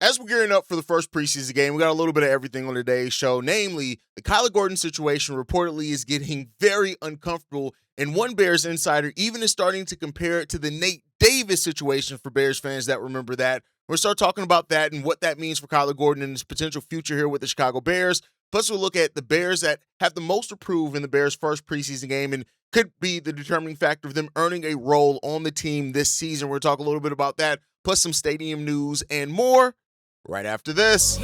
As we're gearing up for the first preseason game, we got a little bit of everything on today's show. Namely, the Kyler Gordon situation reportedly is getting very uncomfortable, and one Bears insider even is starting to compare it to the Nate Davis situation for Bears fans that remember that. We'll start talking about that and what that means for Kyler Gordon and his potential future here with the Chicago Bears. Plus, we'll look at the Bears that have the most to prove in the Bears' first preseason game and could be the determining factor of them earning a role on the team this season. We'll talk a little bit about that, plus some stadium news and more right after this.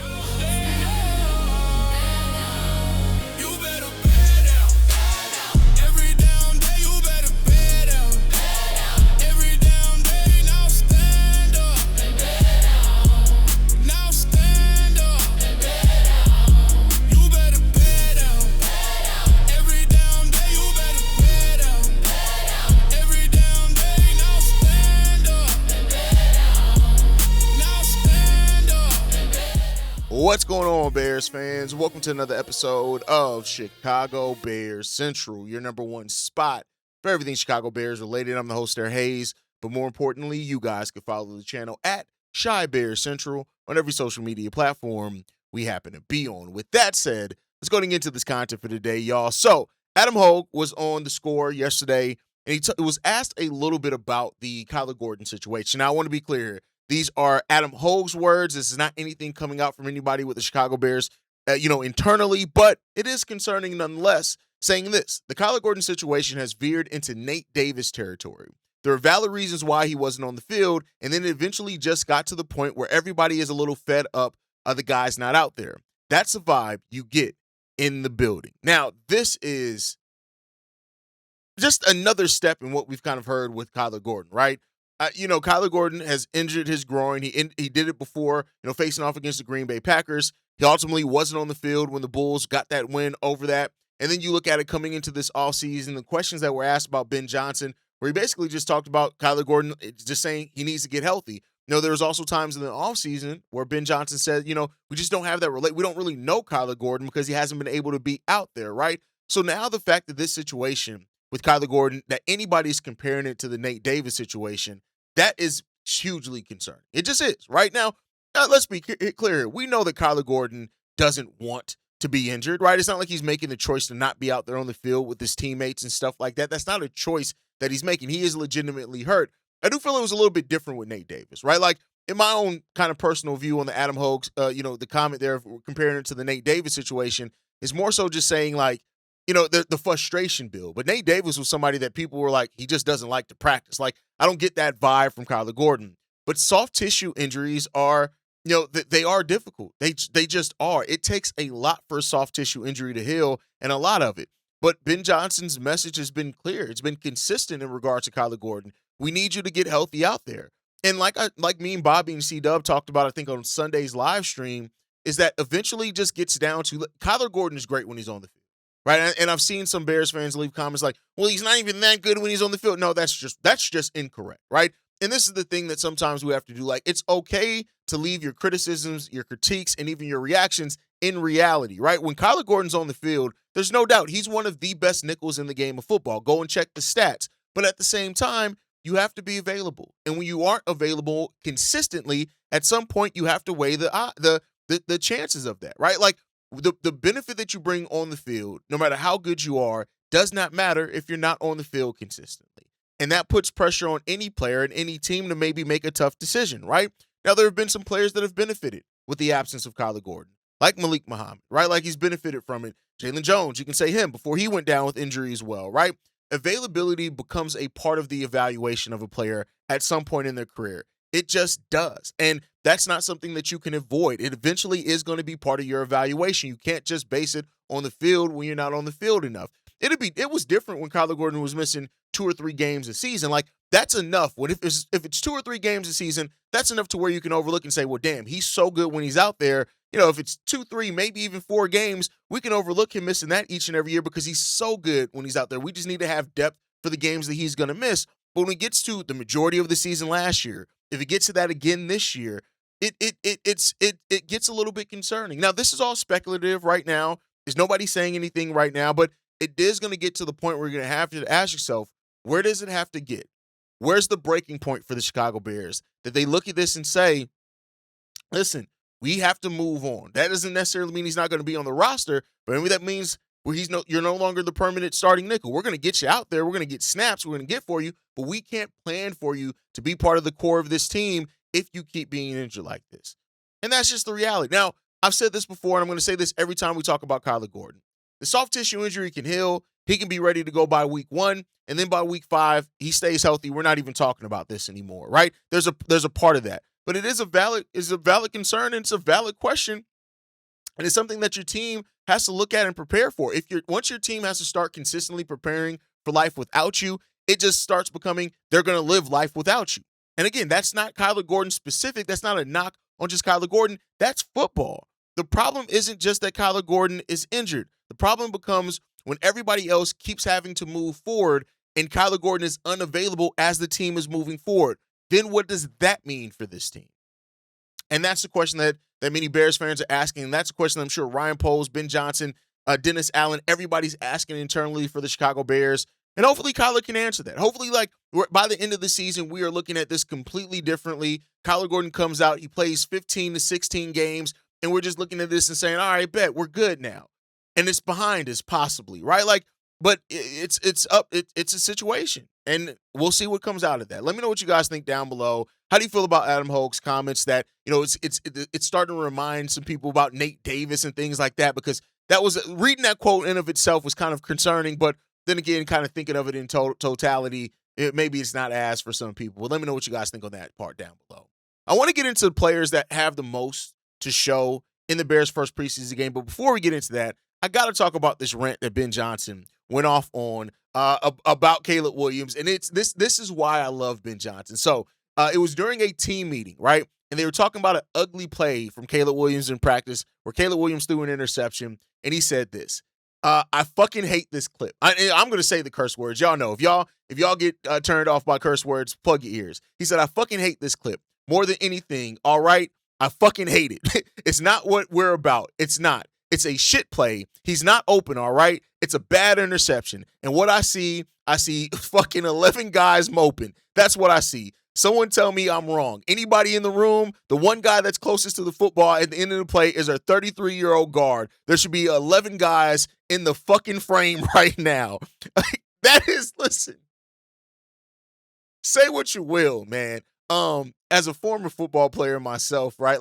What's going on, Bears fans? Welcome to another episode of Chicago Bears Central, your number one spot for everything Chicago Bears related. I'm the host there, Haize, but more importantly, you guys can follow the channel at Chi Bears Central on every social media platform we happen to be on. With that said, let's go into this content for today, y'all. So, Adam Hoge was on the score yesterday, and he was asked a little bit about the Kyler Gordon situation. Now, I want to be clear here. These are Adam Hoge's words. This is not anything coming out from anybody with the Chicago Bears, internally, but it is concerning nonetheless, saying this: the Kyler Gordon situation has veered into Nate Davis territory. There are valid reasons why he wasn't on the field, and then it eventually just got to the point where everybody is a little fed up of the guys not out there. That's the vibe you get in the building. Now, this is just another step in what we've kind of heard with Kyler Gordon, right? Kyler Gordon has injured his groin. He did it before, facing off against the Green Bay Packers. He ultimately wasn't on the field when the Bulls got that win over that. And then you look at it coming into this offseason, the questions that were asked about Ben Johnson, where he basically just talked about Kyler Gordon just saying he needs to get healthy. There was also times in the offseason where Ben Johnson said, we just don't have that we don't really know Kyler Gordon because he hasn't been able to be out there, right? So now the fact that this situation with Kyler Gordon, that anybody's comparing it to the Nate Davis situation, that is hugely concerning. It just is. Right now, let's be clear here. We know that Kyler Gordon doesn't want to be injured, right? It's not like he's making the choice to not be out there on the field with his teammates and stuff like that. That's not a choice that he's making. He is legitimately hurt. I do feel it was a little bit different with Nate Davis, right? Like, in my own kind of personal view on the Adam Hoge, the comment there comparing it to the Nate Davis situation is more so just saying, like, the frustration build. But Nate Davis was somebody that people were like, he just doesn't like to practice. Like, I don't get that vibe from Kyler Gordon. But soft tissue injuries are, they are difficult. They just are. It takes a lot for a soft tissue injury to heal, and a lot of it. But Ben Johnson's message has been clear. It's been consistent in regards to Kyler Gordon. We need you to get healthy out there. And like me and Bobby and C-Dub talked about, I think, on Sunday's live stream, is that eventually just gets down to Kyler Gordon is great when he's on the field. Right, and I've seen some Bears fans leave comments like, well, he's not even that good when he's on the field. No, that's just incorrect, right? And this is the thing that sometimes we have to do. Like, it's okay to leave your criticisms, your critiques, and even your reactions in reality, right? When Kyler Gordon's on the field, there's no doubt he's one of the best nickels in the game of football. Go and check the stats. But at the same time, you have to be available. And when you aren't available consistently, at some point you have to weigh the chances of that, right? Like, the benefit that you bring on the field, no matter how good you are, does not matter if you're not on the field consistently. And that puts pressure on any player and any team to maybe make a tough decision, right? Now, there have been some players that have benefited with the absence of Kyler Gordon, like Malik Muhammad, right? Like, he's benefited from it. Jalen Jones, you can say him before he went down with injury as well, right? Availability becomes a part of the evaluation of a player at some point in their career. It just does. And that's not something that you can avoid. It eventually is going to be part of your evaluation. You can't just base it on the field when you're not on the field enough. It was different when Kyler Gordon was missing 2 or 3 games a season. Like, that's enough. If it's 2 or 3 games a season, that's enough to where you can overlook and say, well, damn, he's so good when he's out there. If it's 2, 3, maybe even 4 games, we can overlook him missing that each and every year because he's so good when he's out there. We just need to have depth for the games that he's going to miss. But when it gets to the majority of the season last year, if it gets to that again this year, it gets a little bit concerning. Now, this is all speculative right now. There's nobody saying anything right now, but it is going to get to the point where you're going to have to ask yourself, where does it have to get? Where's the breaking point for the Chicago Bears? That they look at this and say, listen, we have to move on. That doesn't necessarily mean he's not going to be on the roster, but maybe that means you're no longer the permanent starting nickel. We're going to get you out there. We're going to get snaps. We're going to get for you, but we can't plan for you to be part of the core of this team if you keep being injured like this. And that's just the reality. Now, I've said this before, and I'm going to say this every time we talk about Kyler Gordon. The soft tissue injury can heal. He can be ready to go by week 1, and then by week 5, he stays healthy. We're not even talking about this anymore, right? There's a part of that. But it is a valid concern, and it's a valid question. And it's something that your team has to look at and prepare for. Once your team has to start consistently preparing for life without you, it just starts becoming they're going to live life without you. And again, that's not Kyler Gordon specific. That's not a knock on just Kyler Gordon. That's football. The problem isn't just that Kyler Gordon is injured. The problem becomes when everybody else keeps having to move forward and Kyler Gordon is unavailable as the team is moving forward. Then what does that mean for this team? And that's the question that many Bears fans are asking. And that's a question I'm sure Ryan Poles, Ben Johnson, Dennis Allen, everybody's asking internally for the Chicago Bears. And hopefully Kyler can answer that. Hopefully, by the end of the season, we are looking at this completely differently. Kyler Gordon comes out, he plays 15 to 16 games, and we're just looking at this and saying, all right, bet, we're good now. And it's behind us, possibly, right? But it's a situation, and we'll see what comes out of that. Let me know what you guys think down below. How do you feel about Adam Hoge's comments that, it's starting to remind some people about Nate Davis and things like that, because that was reading that quote in of itself was kind of concerning, but then again, kind of thinking of it in totality, maybe it's not as for some people. Well, let me know what you guys think on that part down below. I want to get into the players that have the most to show in the Bears' first preseason game, but before we get into that, I got to talk about this rant that Ben Johnson went off on about Caleb Williams, and this is why I love Ben Johnson. So it was during a team meeting, right? And they were talking about an ugly play from Caleb Williams in practice where Caleb Williams threw an interception, and he said this. I fucking hate this clip. I'm going to say the curse words. Y'all know. If y'all get turned off by curse words, plug your ears. He said, I fucking hate this clip more than anything. All right? I fucking hate it. It's not what we're about. It's not. It's a shit play. He's not open, all right? It's a bad interception. And what I see fucking 11 guys moping. That's what I see. Someone tell me I'm wrong. Anybody in the room, the one guy that's closest to the football at the end of the play is our 33-year-old guard. There should be 11 guys in the fucking frame right now. That is, listen, say what you will, man. As a former football player myself, right?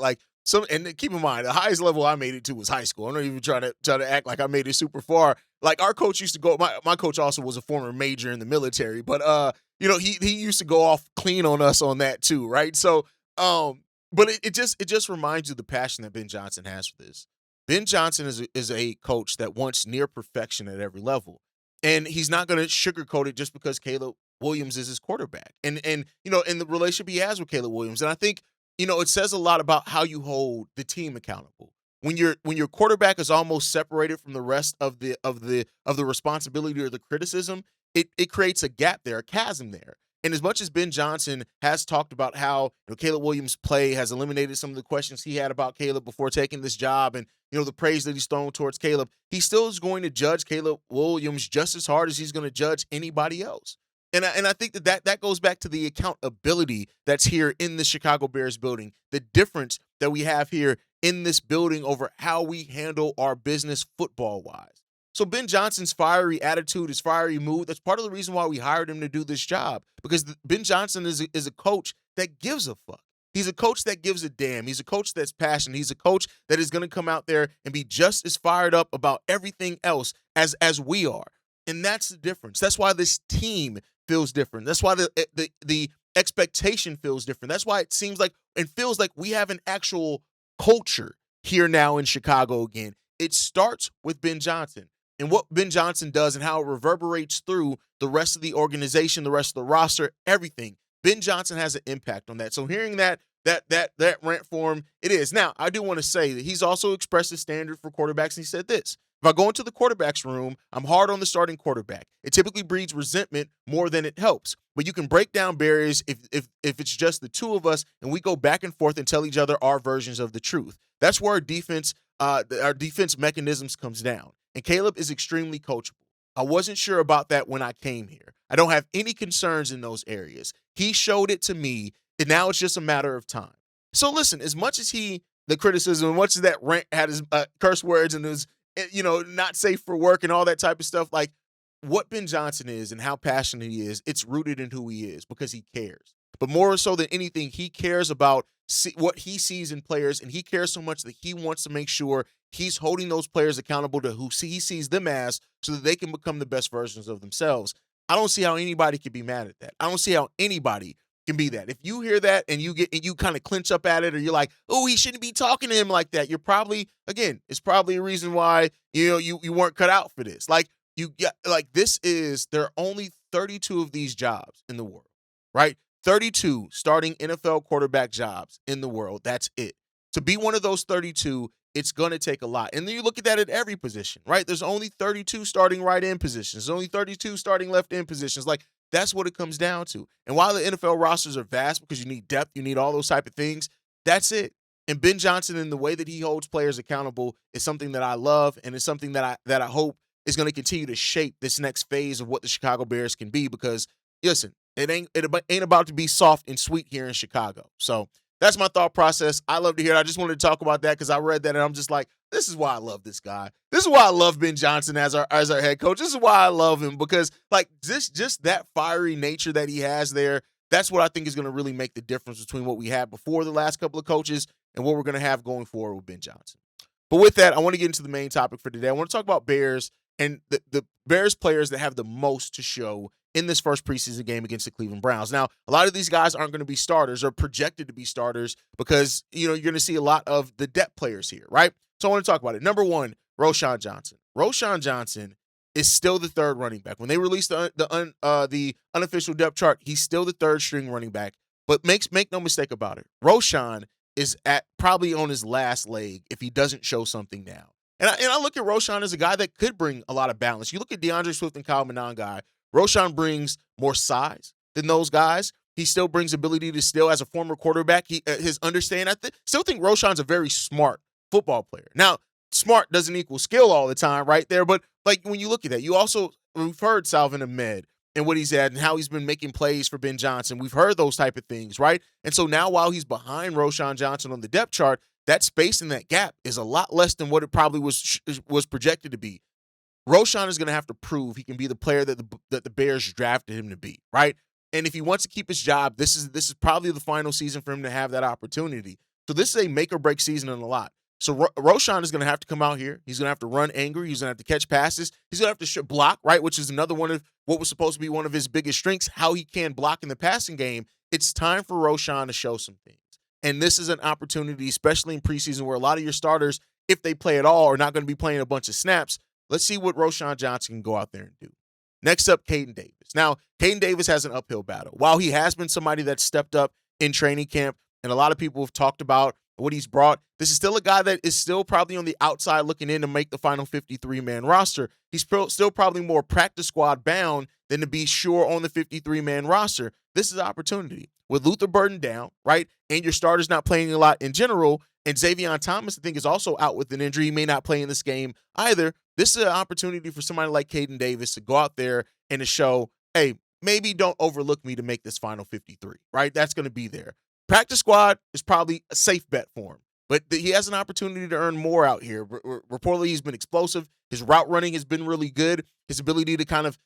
And keep in mind, the highest level I made it to was high school. I'm not even trying to act like I made it super far. Like our coach used to go. My coach also was a former major in the military, but he used to go off clean on us on that too, right? So, but it just reminds you the passion that Ben Johnson has for this. Ben Johnson is a coach that wants near perfection at every level, and he's not going to sugarcoat it just because Caleb Williams is his quarterback, and the relationship he has with Caleb Williams, and I think. It says a lot about how you hold the team accountable. When your quarterback is almost separated from the rest of the responsibility or the criticism, it creates a gap there, a chasm there. And as much as Ben Johnson has talked about how Caleb Williams' play has eliminated some of the questions he had about Caleb before taking this job, and the praise that he's thrown towards Caleb, he still is going to judge Caleb Williams just as hard as he's going to judge anybody else. And I think that goes back to the accountability that's here in the Chicago Bears building, the difference that we have here in this building over how we handle our business football-wise. So Ben Johnson's fiery attitude, his fiery mood, that's part of the reason why we hired him to do this job, because Ben Johnson is a coach that gives a fuck. He's a coach that gives a damn. He's a coach that's passionate. He's a coach that is going to come out there and be just as fired up about everything else as we are. And that's the difference. That's why this team feels different. That's why the expectation feels different. That's why it seems like and feels like we have an actual culture here now in Chicago again. It starts with Ben Johnson and what Ben Johnson does and how it reverberates through the rest of the organization, the rest of the roster, everything. Ben Johnson has an impact on that. So hearing that rant for him, it is. Now, I do want to say that he's also expressed a standard for quarterbacks, and he said this. If I go into the quarterback's room, I'm hard on the starting quarterback. It typically breeds resentment more than it helps. But you can break down barriers if it's just the two of us and we go back and forth and tell each other our versions of the truth. That's where our defense mechanisms comes down. And Caleb is extremely coachable. I wasn't sure about that when I came here. I don't have any concerns in those areas. He showed it to me, and now it's just a matter of time. So listen, as much as the criticism, as much as that rant had his curse words and was, not safe for work and all that type of stuff, like what Ben Johnson is and how passionate he is, it's rooted in who he is because he cares. But more so than anything, he cares about what he sees in players, and he cares so much that he wants to make sure he's holding those players accountable to who he sees them as so that they can become the best versions of themselves. I don't see how anybody can be mad at that. I don't see how anybody can be that. If you hear that and you kind of clinch up at it, or you're like, oh, he shouldn't be talking to him like that, you're probably, again, it's probably a reason why you weren't cut out for this. There are only 32 of these jobs in the world, right? 32 starting NFL quarterback jobs in the world. That's it. To be one of those 32, it's going to take a lot. And then you look at that at every position, right? There's only 32 starting right end positions. There's only 32 starting left end positions. Like, that's what it comes down to. And while the NFL rosters are vast because you need depth, you need all those type of things, that's it. And Ben Johnson, and the way that he holds players accountable, is something that I love, and it's something that I hope is going to continue to shape this next phase of what the Chicago Bears can be. Because, listen, it ain't about to be soft and sweet here in Chicago. So that's my thought process. I love to hear it. I just wanted to talk about that because I read that and I'm just like, this is why I love this guy. This is why I love Ben Johnson as our head coach. This is why I love him, because like just that fiery nature that he has there, that's what I think is going to really make the difference between what we had before the last couple of coaches and what we're going to have going forward with Ben Johnson. But with that, I want to get into the main topic for today. I want to talk about Bears and the Bears players that have the most to show in this first preseason game against the Cleveland Browns. Now, a lot of these guys aren't going to be starters or projected to be starters because, you're going to see a lot of the depth players here, right? So I want to talk about it. Number one, Roschon Johnson. Roschon Johnson is still the third running back. When they released the unofficial depth chart, he's still the third string running back. But make no mistake about it, Roschon is probably on his last leg if he doesn't show something now. And I look at Roschon as a guy that could bring a lot of balance. You look at DeAndre Swift and Kyle Monangai, Roschon brings more size than those guys. He still brings ability to still, as a former quarterback, his understanding. Still think Roschon's a very smart football player. Now, smart doesn't equal skill all the time right there, but like when you look at that, we've heard Salvin Ahmed and what he's at and how he's been making plays for Ben Johnson. We've heard those type of things, right? And so now while he's behind Roschon Johnson on the depth chart, that space in that gap is a lot less than what it probably was projected to be. Roschon is going to have to prove he can be the player that the Bears drafted him to be, right? And if he wants to keep his job, this is probably the final season for him to have that opportunity. So this is a make or break season in a lot. So Roschon is going to have to come out here. He's going to have to run angry. He's going to have to catch passes. He's going to have to block, right, which is another one of what was supposed to be one of his biggest strengths, how he can block in the passing game. It's time for Roschon to show some things. And this is an opportunity, especially in preseason, where a lot of your starters, if they play at all, are not going to be playing a bunch of snaps. Let's see what Roschon Johnson can go out there and do. Next up, Caden Davis. Now, Caden Davis has an uphill battle. While he has been somebody that's stepped up in training camp, and a lot of people have talked about what he's brought, this is still a guy that is still probably on the outside looking in to make the final 53-man roster. He's still probably more practice squad bound than to be sure on the 53-man roster. This is an opportunity. With Luther Burden down, right, and your starters not playing a lot in general, and Xavier Thomas, I think, is also out with an injury. He may not play in this game either. This is an opportunity for somebody like Caden Davis to go out there and to show, hey, maybe don't overlook me to make this final 53, right? That's going to be there. Practice squad is probably a safe bet for him, but he has an opportunity to earn more out here. Reportedly, he's been explosive. His route running has been really good. His ability to kind of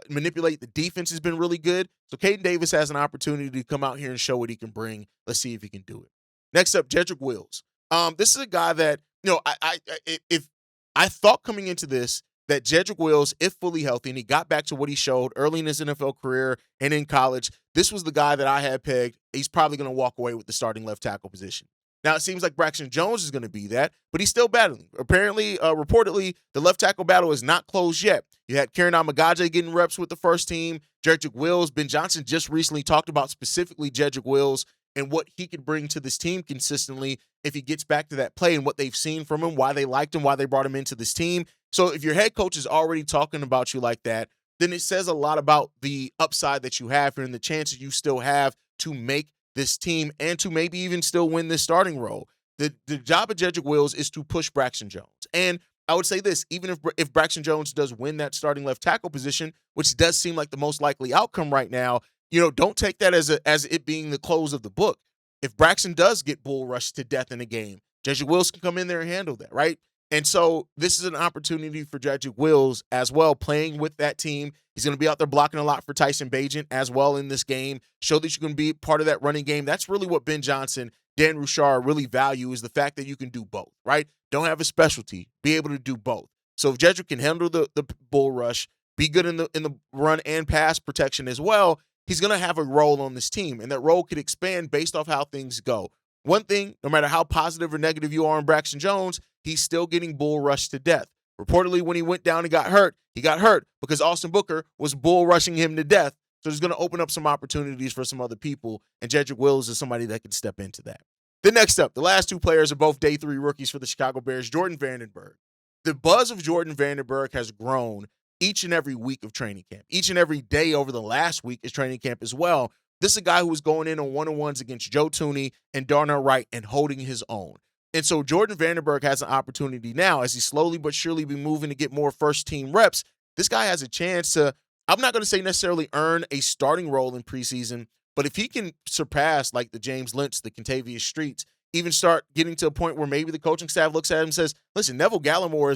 manipulate the defense has been really good. So Caden Davis has an opportunity to come out here and show what he can bring. Let's see if he can do it. Next up, Jedrick Wills. This is a guy that, I thought coming into this that Jedrick Wills, if fully healthy, and he got back to what he showed early in his NFL career and in college, this was the guy that I had pegged. He's probably going to walk away with the starting left tackle position. Now, it seems like Braxton Jones is going to be that, but he's still battling. Apparently, reportedly, the left tackle battle is not closed yet. You had Karen Amagaje getting reps with the first team, Jedrick Wills. Ben Johnson just recently talked about specifically Jedrick Wills and what he could bring to this team consistently if he gets back to that play and what they've seen from him, why they liked him, why they brought him into this team. So if your head coach is already talking about you like that, then it says a lot about the upside that you have here and the chances you still have to make this team and to maybe even still win this starting role. The job of Jedrick Wills is to push Braxton Jones. And I would say this, even if Braxton Jones does win that starting left tackle position, which does seem like the most likely outcome right now, don't take that as it being the close of the book. if Braxton does get bull rushed to death in a game, Jedrick Wills can come in there and handle that, right? And so this is an opportunity for Jedrick Wills as well, playing with that team. He's going to be out there blocking a lot for Tyson Bagent as well in this game. Show that you can be part of that running game. That's really what Ben Johnson, Dan Roushar really value, is the fact that you can do both, right? Don't have a specialty. Be able to do both. So if Jedrick can handle the bull rush, be good in the run and pass protection as well, he's going to have a role on this team, and that role could expand based off how things go. One thing, no matter how positive or negative you are on Braxton Jones, he's still getting bull rushed to death. Reportedly, when he went down and got hurt, he got hurt because Austin Booker was bull rushing him to death. So there's going to open up some opportunities for some other people, and Jedrick Wills is somebody that can step into that. Then next up, the last two players are both day 3 rookies for the Chicago Bears, Jordan Vandenberg. The buzz of Jordan Vandenberg has grown each and every week of training camp. Each and every day over the last week is training camp as well. This is a guy who was going in on one-on-ones against Joe Thuney and Darnell Wright and holding his own. And so Jordan Vandenberg has an opportunity now as he slowly but surely be moving to get more first-team reps. This guy has a chance to, I'm not going to say necessarily earn a starting role in preseason, but if he can surpass like the James Lynch, the Kentavious Streets, even start getting to a point where maybe the coaching staff looks at him and says, listen, Neville Gallimore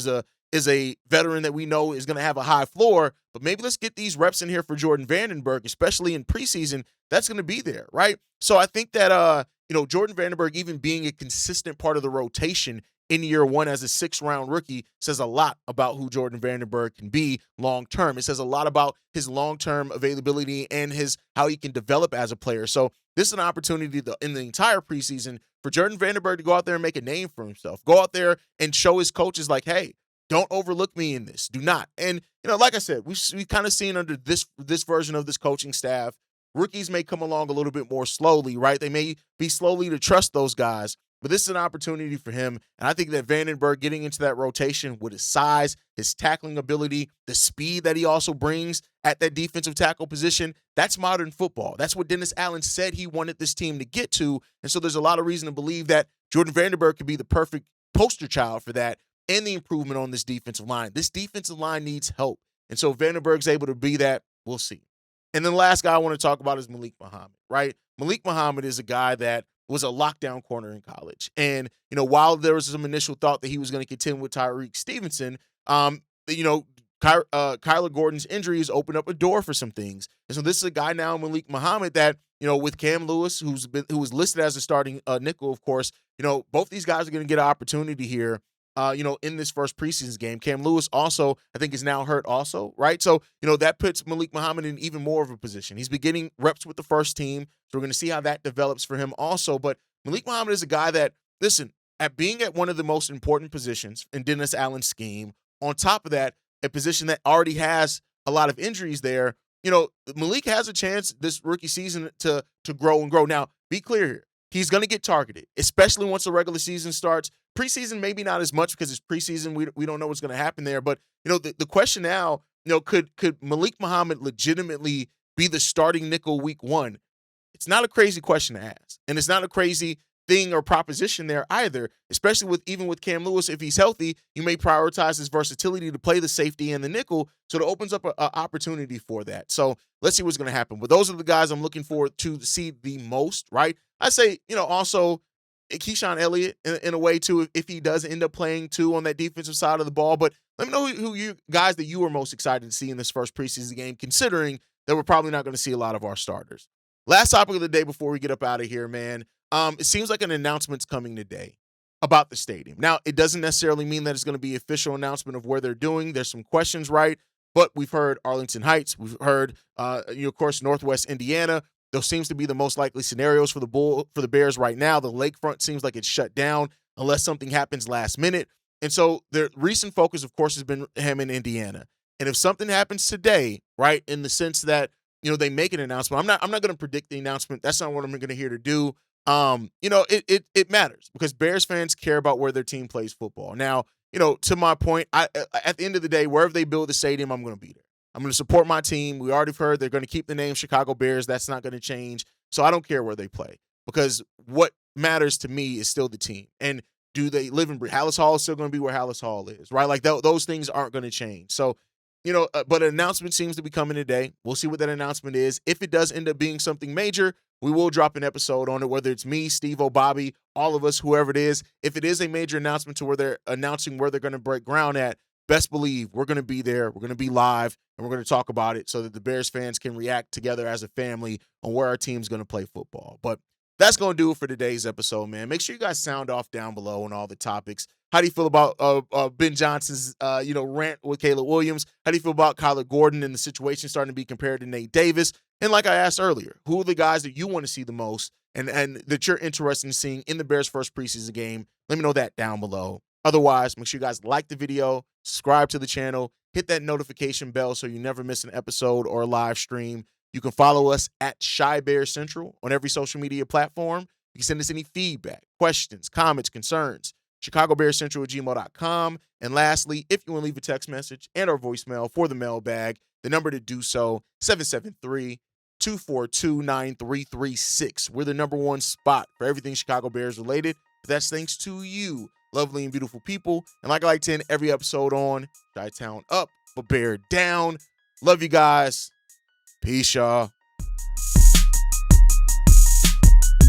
is a veteran that we know is going to have a high floor, but maybe let's get these reps in here for Jordan Vandenberg, especially in preseason. That's going to be there, right? So I think that, Jordan Vandenberg even being a consistent part of the rotation in year 1 as a 6th-round rookie says a lot about who Jordan Vandenberg can be long-term. It says a lot about his long-term availability and how he can develop as a player. So this is an opportunity in the entire preseason for Jordan Vandenberg to go out there and make a name for himself. Go out there and show his coaches like, hey, don't overlook me in this. Do not. And, like I said, we've kind of seen under this version of this coaching staff, rookies may come along a little bit more slowly, right? They may be slowly to trust those guys, but this is an opportunity for him. And I think that Vandenberg getting into that rotation with his size, his tackling ability, the speed that he also brings at that defensive tackle position, that's modern football. That's what Dennis Allen said he wanted this team to get to. And so there's a lot of reason to believe that Jordan Vandenberg could be the perfect poster child for that and the improvement on this defensive line. This defensive line needs help. And so if Vandenberg's able to be that, we'll see. And then the last guy I want to talk about is Malik Muhammad, right? Malik Muhammad is a guy that was a lockdown corner in college. And, while there was some initial thought that he was going to contend with Tyreek Stevenson, Kyler Gordon's injuries opened up a door for some things. And so this is a guy now, Malik Muhammad, that, with Cam Lewis, who was listed as a starting nickel, of course, both these guys are going to get an opportunity here. In this first preseason game. Cam Lewis also, I think, is now hurt also, right? So, that puts Malik Muhammad in even more of a position. He's been getting reps with the first team, so we're going to see how that develops for him also. But Malik Muhammad is a guy that, listen, at being at one of the most important positions in Dennis Allen's scheme, on top of that, a position that already has a lot of injuries there, Malik has a chance this rookie season to grow and grow. Now, be clear here. He's going to get targeted, especially once the regular season starts. Preseason, maybe not as much because it's preseason. We don't know what's going to happen there. But, the question now, could Malik Muhammad legitimately be the starting nickel week 1? It's not a crazy question to ask. And it's not a crazy thing or proposition there either, especially even with Cam Lewis. If he's healthy, you may prioritize his versatility to play the safety and the nickel. So it opens up an opportunity for that. So let's see what's going to happen. But those are the guys I'm looking forward to see the most, right? I say, also Keyshawn Elliott in a way too, if he does end up playing too on that defensive side of the ball. But let me know who you guys that you are most excited to see in this first preseason game, considering that we're probably not going to see a lot of our starters. Last topic of the day before we get up out of here, man. It seems like an announcement's coming today about the stadium. Now, it doesn't necessarily mean that it's going to be an official announcement of where they're doing. There's some questions, right? But we've heard Arlington Heights. We've heard, of course, Northwest Indiana. Those seems to be the most likely scenarios for the Bears right now. The lakefront seems like it's shut down unless something happens last minute. And so their recent focus, of course, has been him in Indiana. And if something happens today, right, in the sense that, they make an announcement, I'm not going to predict the announcement. That's not what I'm going to here to do. It matters because Bears fans care about where their team plays football. Now, to my point, at the end of the day, wherever they build the stadium, I'm going to be there. I'm going to support my team. We already heard they're going to keep the name Chicago Bears. That's not going to change. So I don't care where they play because what matters to me is still the team. And do they live in Halas Hall is still going to be where Halas Hall is, right? Like those things aren't going to change. So, but an announcement seems to be coming today. We'll see what that announcement is. If it does end up being something major, we will drop an episode on it, whether it's me, Steve O, Bobby, all of us, whoever it is. If it is a major announcement to where they're announcing where they're going to break ground at, best believe we're going to be there. We're going to be live, and we're going to talk about it so that the Bears fans can react together as a family on where our team's going to play football. But that's going to do it for today's episode, man. Make sure you guys sound off down below on all the topics. How do you feel about Ben Johnson's rant with Caleb Williams? How do you feel about Kyler Gordon and the situation starting to be compared to Nate Davis? And like I asked earlier, who are the guys that you want to see the most and that you're interested in seeing in the Bears' first preseason game? Let me know that down below. Otherwise, make sure you guys like the video, subscribe to the channel, hit that notification bell so you never miss an episode or a live stream. You can follow us at Shy Bear Central on every social media platform. You can send us any feedback, questions, comments, concerns, chicagobearcentral@gmail.com. And lastly, if you want to leave a text message and or voicemail for the mailbag, the number to do so, 773-242-9336. We're the number one spot for everything Chicago Bears related. But that's thanks to you, lovely and beautiful people. And like I like to end every episode on, Chi-Town up, but Bear down. Love you guys. Peace, y'all.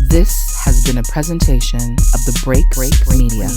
This has been a presentation of the Break Media.